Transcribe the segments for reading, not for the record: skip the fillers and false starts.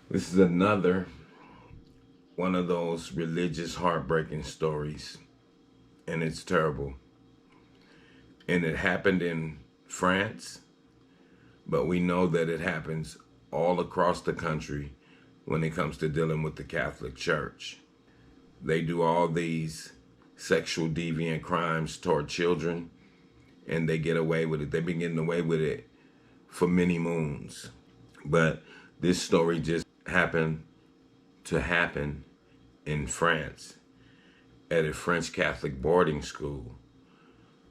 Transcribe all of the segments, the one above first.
This is another one of those religious heartbreaking stories, and it's terrible. And it happened in France, but we know that it happens all across the country when it comes to dealing with the Catholic Church. They do all these sexual deviant crimes toward children, and they get away with it. They've been getting away with it for many moons. But this story just happened to happen in France at a French Catholic boarding school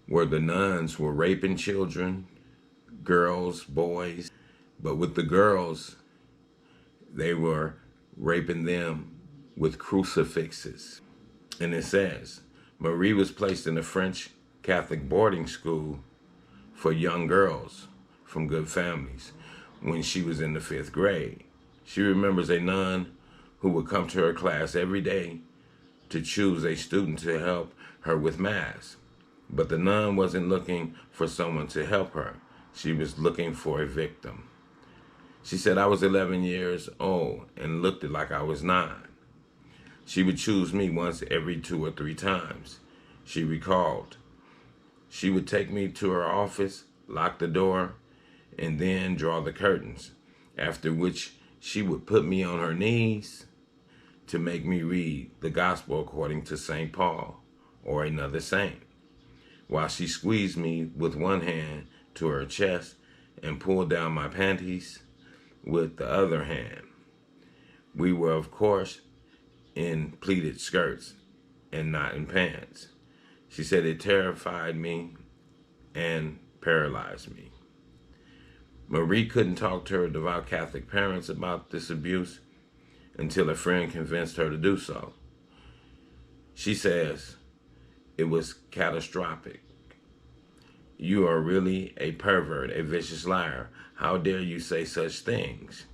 where the nuns were raping children, girls, boys. But with the girls, they were raping them with crucifixes. And it says, Marie was placed in a French Catholic boarding school for young girls from good families when she was in the 5th grade. She remembers a nun who would come to her class every day to choose a student to help her with mass. But the nun wasn't looking for someone to help her. She was looking for a victim. She said, I was 11 years old and looked like I was 9. She would choose me once every 2 or 3 times, she recalled. She would take me to her office, lock the door, and then draw the curtains, after which she would put me on her knees to make me read the gospel according to St. Paul or another saint, while she squeezed me with one hand to her chest and pulled down my panties with the other hand. We were, of course, in pleated skirts and not in pants. She said it terrified me and paralyzed me. Marie couldn't talk to her devout Catholic parents about this abuse until a friend convinced her to do so. She says, it was catastrophic. You are really a pervert, a vicious liar. How dare you say such things?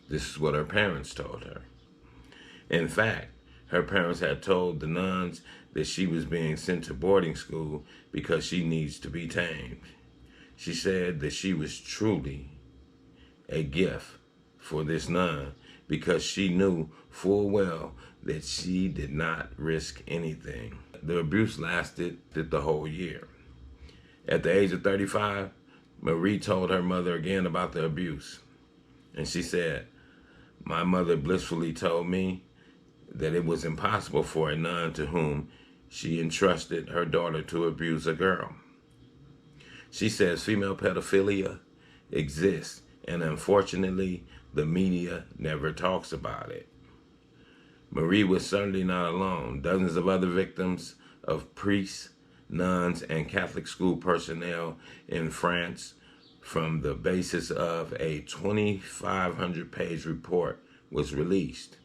This is what her parents told her. In fact, her parents had told the nuns that she was being sent to boarding school because she needs to be tamed. She said that she was truly a gift for this nun because she knew full well that she did not risk anything. The abuse lasted the whole year. At the age of 35, Marie told her mother again about the abuse. And she said, my mother blissfully told me that it was impossible for a nun to whom she entrusted her daughter to abuse a girl. She says female pedophilia exists, and unfortunately, the media never talks about it. Marie was certainly not alone. Dozens of other victims of priests, nuns, and Catholic school personnel in France from the basis of a 2,500-page report was released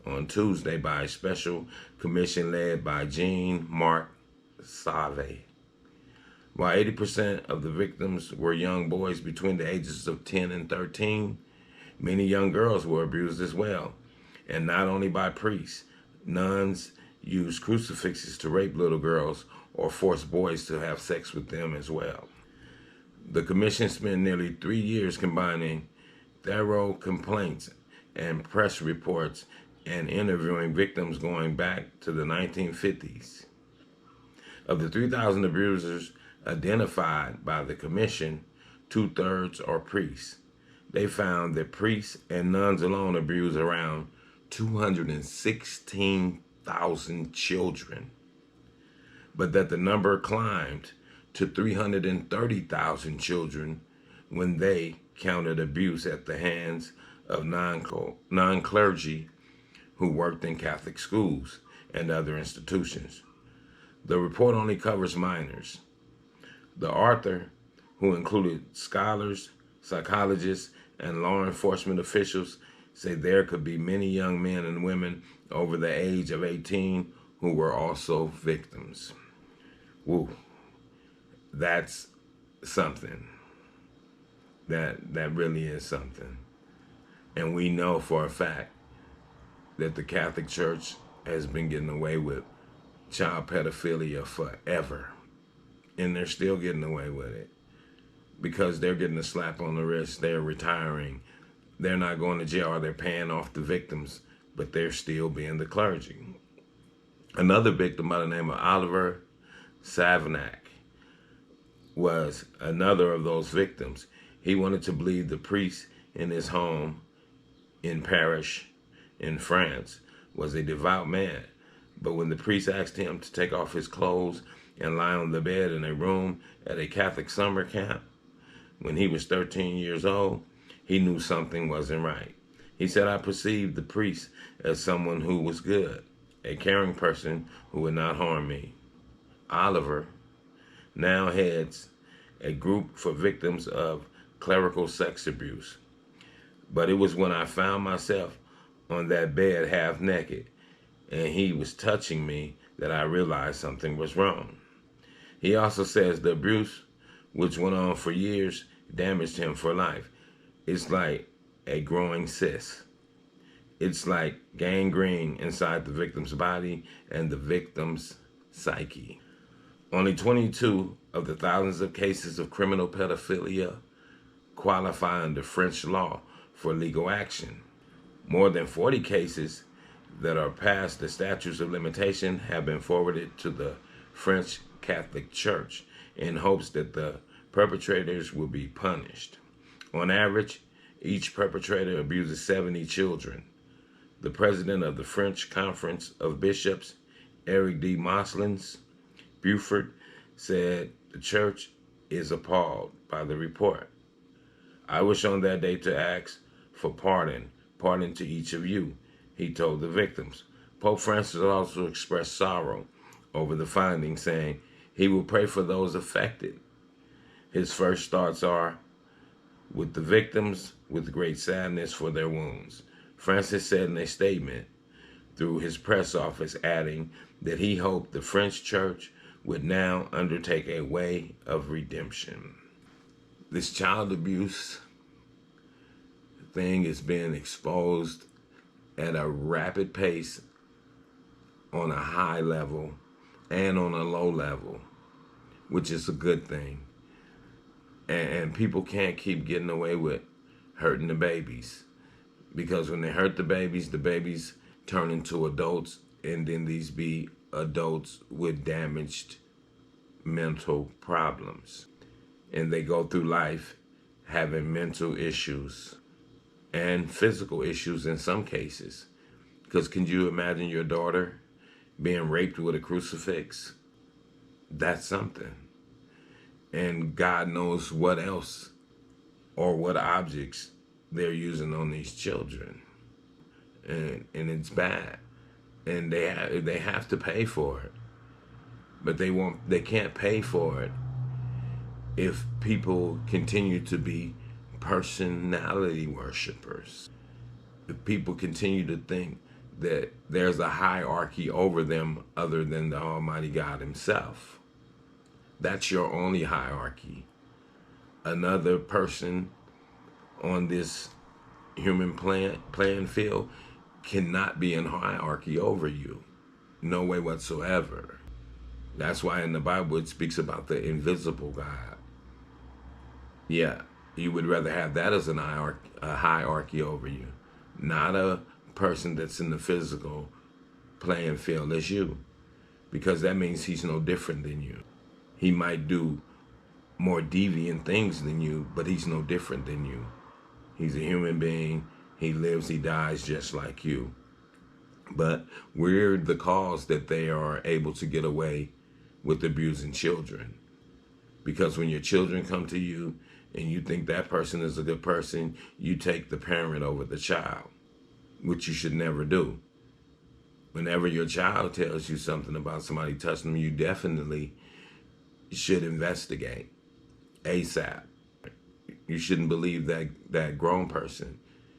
on Tuesday by a special commission led by Jean-Marc Sauvé. While 80% of the victims were young boys between the ages of 10 and 13, many young girls were abused as well. And not only by priests. Nuns used crucifixes to rape little girls or force boys to have sex with them as well. The commission spent nearly 3 years combining thorough complaints and press reports and interviewing victims going back to the 1950s. Of the 3,000 abusers identified by the commission, 2/3 are priests. They found that priests and nuns alone abuse around 216,000 children, but that the number climbed to 330,000 children when they counted abuse at the hands of non-clergy who worked in Catholic schools and other institutions. The report only covers minors. The author, who included scholars, psychologists, and law enforcement officials, say there could be many young men and women over the age of 18 who were also victims. Woo, that's something. That really is something. And we know for a fact that the Catholic Church has been getting away with child pedophilia forever. And they're still getting away with it because they're getting a slap on the wrist. They're retiring they're not going to jail or they're paying off the victims, but they're still being the clergy. Another victim by the name of Oliver Savnak was another of those victims. He wanted to believe the priest in his home in Paris in France was a devout man. But when the priest asked him to take off his clothes and lie on the bed in a room at a Catholic summer camp when he was 13 years old, he knew something wasn't right. He said, I perceived the priest as someone who was good, a caring person who would not harm me. Oliver now heads a group for victims of clerical sex abuse. But it was when I found myself on that bed half naked and he was touching me that I realized something was wrong. He also says the abuse, which went on for years, damaged him for life. It's like a growing cyst. It's like gangrene inside the victim's body and the victim's psyche. Only 22 of the thousands of cases of criminal pedophilia qualify under French law for legal action. More than 40 cases that are past the statutes of limitation have been forwarded to the French Catholic Church in hopes that the perpetrators will be punished. On average, each perpetrator abuses 70 children. The president of the French Conference of Bishops, Eric de Moslins Buford, said the church is appalled by the report. I wish on that day to ask for pardon to each of you, he told the victims. Pope Francis also expressed sorrow over the findings, saying he will pray for those affected. His first thoughts are with the victims, with great sadness for their wounds. Francis said in a statement through his press office, adding that he hoped the French church would now undertake a way of redemption. This child abuse thing is being exposed at a rapid pace on a high level and on a low level, which is a good thing. And people can't keep getting away with hurting the babies, because when they hurt the babies turn into adults, and then these be adults with damaged mental problems. And they go through life having mental issues and physical issues in some cases. Because can you imagine your daughter being raped with a crucifix? That's something. And God knows what else or what objects they're using on these children. And it's bad. And they have to pay for it. But they can't pay for it if people continue to be personality worshipers. If people continue to think that there's a hierarchy over them other than the Almighty God himself. That's your only hierarchy. Another person on this human playing field cannot be in hierarchy over you. No way whatsoever. That's why in the Bible it speaks about the invisible God. Yeah, you would rather have that as a hierarchy over you, not a person that's in the physical playing field as you, because that means he's no different than you. He might do more deviant things than you, but he's no different than you. He's a human being. He lives, he dies just like you. But we're the cause that they are able to get away with abusing children. Because when your children come to you and you think that person is a good person, you take the parent over the child, which you should never do. Whenever your child tells you something about somebody touching them, you definitely should investigate ASAP. You shouldn't believe that grown person.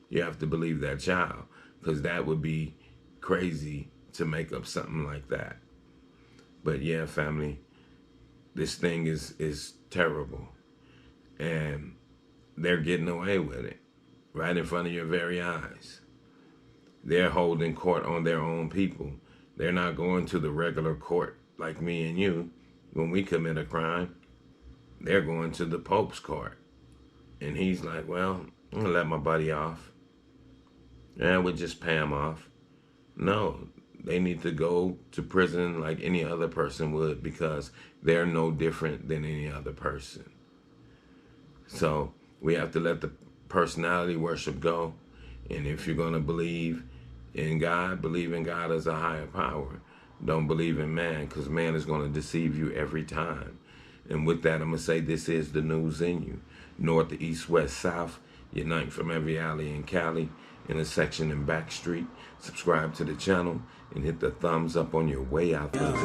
You have to believe that child, because that would be crazy to make up something like that. But yeah, family, this thing is terrible. And they're getting away with it right in front of your very eyes. They're holding court on their own people. They're not going to the regular court like me and you when we commit a crime. They're going to the Pope's court. And he's like, well, I'm gonna let my buddy off. And we just pay him off. No, they need to go to prison like any other person would, because they're no different than any other person. So we have to let the personality worship go. And if you're going to believe in God, believe in God as a higher power. Don't believe in man, because man is going to deceive you every time. And with that, I'm going to say this is the news in you. North, the east, west, south, unite from every alley in Cali, intersection in Back Street. Subscribe to the channel and hit the thumbs up on your way out the door.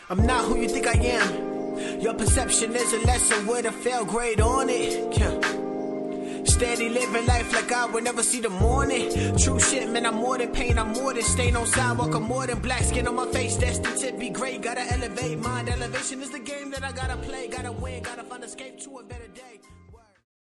I'm not who you think I am. Your perception is a lesson with a fail grade on it. Steady living life like I would never see the morning. True shit, man, I'm more than pain, I'm more than stain on sidewalk, I'm more than black skin on my face. Destined to be great, gotta elevate. Mind elevation is the game that I gotta play. Gotta win, gotta find escape to a better day.